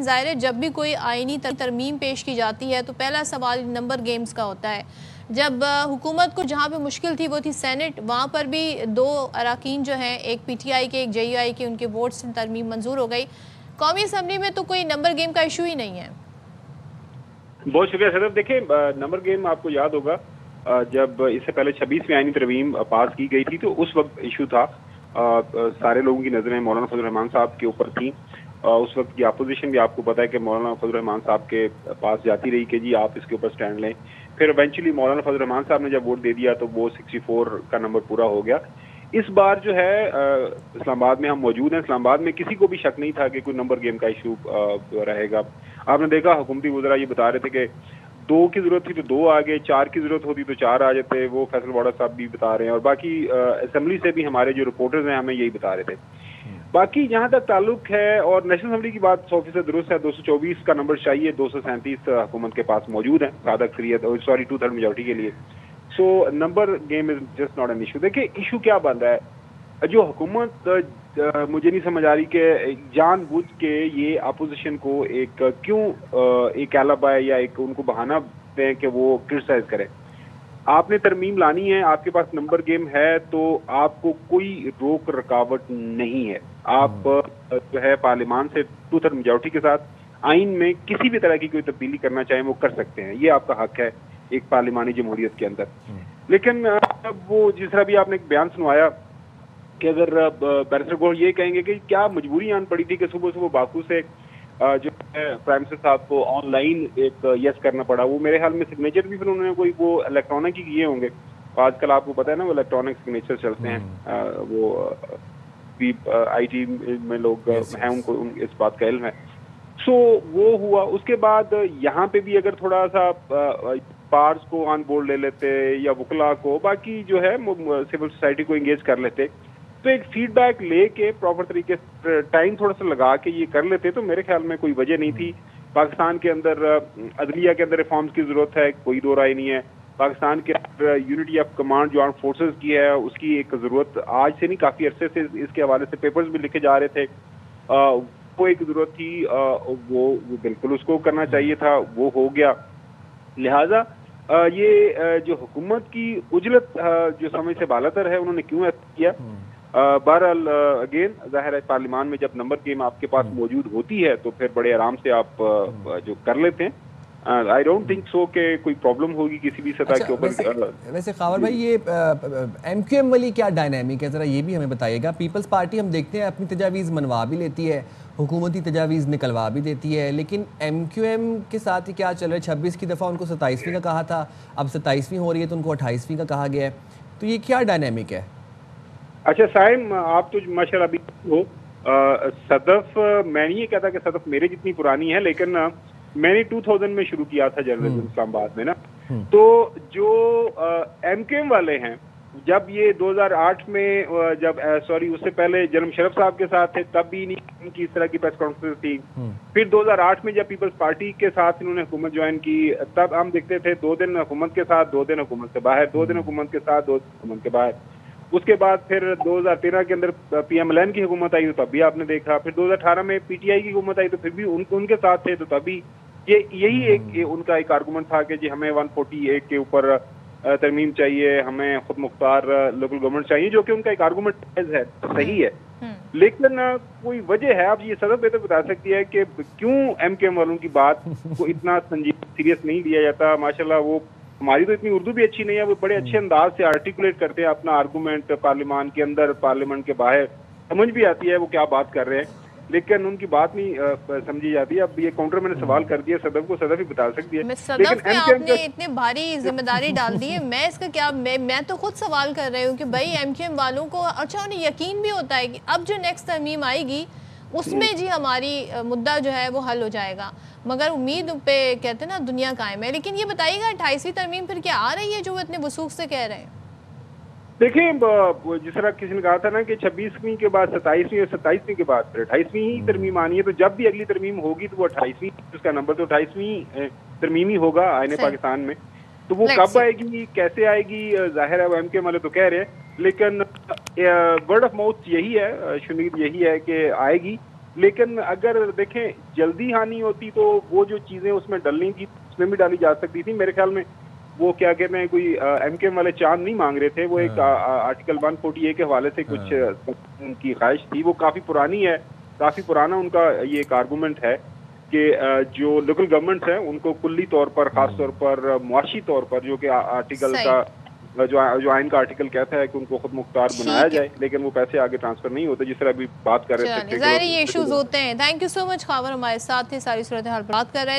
ज़ाहिर है जब भी कोई आईनी तरमीम पेश की जाती है तो पहला सवाल नंबर गेम्स का होता है। जब हुकूमत को जहाँ पे मुश्किल थी वो थी सेनेट, वहाँ पर भी 2 अरकान जो हैं, एक पीटीआई के एक जेयूआई के, उनके वोट से तरमीम मंजूर हो गई। कौमी असम्बली में तो कोई नंबर गेम का इशू ही नहीं है। बहुत शुक्रिया सदर। देखिए, नंबर गेम आपको याद होगा जब इससे पहले 26वीं आईनी तरमीम पास की गई थी तो उस वक्त इशू था। सारे लोगों की नजरें मौलाना फजल रहमान साहब के ऊपर थी। उस वक्त की अपोजिशन भी आपको पता है कि मौलाना फजल रहमान साहब के पास जाती रही कि जी आप इसके ऊपर स्टैंड लें। फिर इवेंचुअली मौलाना फजल रहमान साहब ने जब वोट दे दिया तो वो 64 का नंबर पूरा हो गया। इस बार जो है इस्लामाबाद में हम मौजूद हैं। इस्लामाबाद में किसी को भी शक नहीं था कि कोई नंबर गेम का इशू रहेगा। आपने देखा हुकूमती वज़रा ये बता रहे थे कि 2 की जरूरत थी तो 2 आ गए, 4 की जरूरत होती तो 4 आ जाते। वो फैसल वाड़ा साहब भी बता रहे हैं और बाकी असेंबली से भी हमारे जो रिपोर्टर्स हैं हमें यही बता रहे थे। बाकी जहां तक ताल्लुक है और नेशनल असेंबली की बात 100% दुरुस्त है। 224 का नंबर चाहिए, 237 हुकूमत के पास मौजूद है सादा अक्सरियत, सॉरी 2/3 मेजॉरिटी के लिए। So number game is just not an issue. देखिए इशू क्या बन रहा है, जो हुकूमत मुझे नहीं समझ आ रही कि जानबूझ के ये अपोजिशन को एक क्यों एक एलाबा या एक उनको बहाना दें कि वो क्रिटिसाइज करें। आपने तरमीम लानी है, आपके पास नंबर गेम है तो आपको कोई रोक रुकावट नहीं है। आप जो है पार्लियामान से 2/3 मेजॉरिटी के साथ आइन में किसी भी तरह की कोई तब्दीली करना चाहें वो कर सकते हैं, ये आपका हक है एक पार्लिमानी जमहूरियत के अंदर। लेकिन वो जिस तरह भी आपने एक बयान सुनवाया कि अगर बैरिस्टर गोल ये कहेंगे कि क्या मजबूरी आन पड़ी थी कि सुबह सुबह बाकू से जो है प्राइम मिनिस्टर साहब को ऑनलाइन एक यस करना पड़ा। वो मेरे ख्याल में सिग्नेचर भी फिर उन्होंने कोई वो इलेक्ट्रॉनिक ही किए होंगे। आजकल आपको पता है ना वो इलेक्ट्रॉनिक सिग्नेचर चलते हैं। वो भी आईटी में लोग हैं, उनको इस बात का इल्म है। सो वो हुआ। उसके बाद यहाँ पे भी अगर थोड़ा सा पार्स को ऑन बोर्ड ले लेते या वकला को, बाकी जो है सिविल सोसाइटी को एंगेज कर लेते तो एक फीडबैक लेके प्रॉपर तरीके से टाइम थोड़ा सा लगा के ये कर लेते तो मेरे ख्याल में कोई वजह नहीं थी। पाकिस्तान के अंदर अदलिया के अंदर रिफॉर्म्स की जरूरत है, कोई दो राय नहीं है। पाकिस्तान के अंदर यूनिटी ऑफ कमांड जो आर्म फोर्सेस की है उसकी एक जरूरत आज से नहीं, काफी अरसे से इसके हवाले से पेपर्स भी लिखे जा रहे थे। वो एक जरूरत थी, वो बिल्कुल उसको करना चाहिए था, वो हो गया। लिहाजा ये जो हुकूमत की उजलत जो समय से बालातर है उन्होंने क्यों ऐसा किया। बहरहाल अगेन जाहिर है पार्लियामान में जब नंबर गेम आपके पास मौजूद होती है तो फिर बड़े आराम से आप जो कर लेते हैं। आई डोंट थिंक सो कि कोई प्रॉब्लम होगी किसी भी सतह के ऊपर। वैसे खावर भाई ये एमक्यूएम वाली क्या डायनामिक है, ज़रा ये भी हमें बताइएगा। पीपल्स पार्टी हम देखते हैं अपनी तजावीज़ मनवा भी लेती है, हुकूमती तजावीज़ निकलवा भी देती है, लेकिन एमक्यूएम के साथ ही क्या चल रहा है। 26 की दफ़ा उनको 27वीं का कहा था, अब 27वीं हो रही है तो उनको 28वीं का कहा गया है। तो ये क्या डायनामिक है? अच्छा साइम, आप तो माशाल्लाह अभी हो सदफ, मैं नहीं ये कहता कि सदफ मेरे जितनी पुरानी है, लेकिन मैंने 2000 में शुरू किया था जर्नलिज्म इस्लामाबाद में ना। तो जो एमकेएम वाले हैं जब ये 2008 में जब सॉरी उससे पहले जन्म शरफ साहब के साथ थे तब भी नहीं इनकी इस तरह की प्रेस कॉन्फ्रेंस थी। फिर 2008 में जब पीपल्स पार्टी के साथ इन्होंने हुकूमत ज्वाइन की तब हम देखते थे 2 दिन हुकूमत के साथ, 2 दिन हुकूमत से बाहर, 2 दिन हुकूमत के साथ, 2 दिन हुकूमत के बाहर। उसके बाद फिर 2013 के अंदर पीएमएलएन की हुकूमत आई तो तब भी आपने देखा। फिर 2018 में पीटीआई की हुकूमत आई तो फिर भी उनके साथ थे तो तभी यही एक उनका एक आर्गूमेंट था कि जी हमें 148 के ऊपर तरमीम चाहिए, हमें खुद मुख्तार लोकल गवर्नमेंट चाहिए, जो कि उनका एक आर्गूमेंट है, सही है। लेकिन कोई वजह है, आप ये सदर बेहतर बता सकती है कि क्यों एमकेएम वालों की बात को इतना सीरियस नहीं लिया जाता। माशाल्लाह वो हमारी तो इतनी उर्दू भी अच्छी नहीं है, वो बड़े अच्छे अंदाज से आर्टिकुलेट करते हैं अपना आर्गूमेंट, पार्लियामान के अंदर पार्लियामेंट के बाहर समझ भी आती है वो क्या बात कर रहे हैं, लेकिन उनकी बात नहीं समझी जाती है। अब ये काउंटर मैंने सवाल कर दिया सदफ को, सदफ ही बता सकती है। सदफ पे आपने इतने भारी जिम्मेदारी डाल दी है, मैं इसका क्या, मैं तो खुद सवाल कर रही हूँ कि भाई एमकेएम वालों को अच्छा उन्हें यकीन भी होता है कि अब जो नेक्स्ट तरमीम आएगी उसमें जी हमारी मुद्दा जो है वो हल हो जाएगा, मगर उम्मीद पे कहते हैं ना दुनिया कायम है। लेकिन ये बताइएगा 28वीं तरमीम फिर क्या आ रही है जो वो इतने वसूख से कह रहे हैं? देखिए जिस तरह किसी ने कहा था ना कि 26वीं के बाद 27वीं और 27वीं के बाद फिर 28वीं ही तरमीम आनी है, तो जब भी अगली तरमीम होगी तो वो 28वीं, उसका नंबर तो 28वीं तरमीम ही होगा आईने पाकिस्तान में। तो वो कब आएगी, कैसे आएगी, जाहिर है वो एमकेएम वाले तो कह रहे हैं, लेकिन वर्ड ऑफ माउथ यही है, शुनीद यही है कि आएगी। लेकिन अगर देखें जल्दी हानि होती तो वो जो चीजें उसमें डलनी थी उसमें भी डाली जा सकती थी। मेरे ख्याल में वो क्या कहते हैं, कोई एमकेएम वाले चांद नहीं मांग रहे थे, वो एक आर्टिकल 140A के हवाले से कुछ उनकी ख्वाहिश थी। वो काफी पुरानी है, काफी पुराना उनका ये एक आर्गूमेंट है कि जो लोकल गवर्नमेंट्स हैं उनको कुल्ली तौर पर, खास तौर पर मुआशी तौर पर, जो कि आर्टिकल का जो आइन का आर्टिकल कहता है कि उनको खुद मुख्तार बनाया जाए, लेकिन वो पैसे आगे ट्रांसफर नहीं होते, जिस तरह अभी बात कर रहे थे। ये इश्यूज होते हैं। Thank you so much Khawar, हमारे साथ थे, सारी सूरत हाल पर बात कर रहे हैं।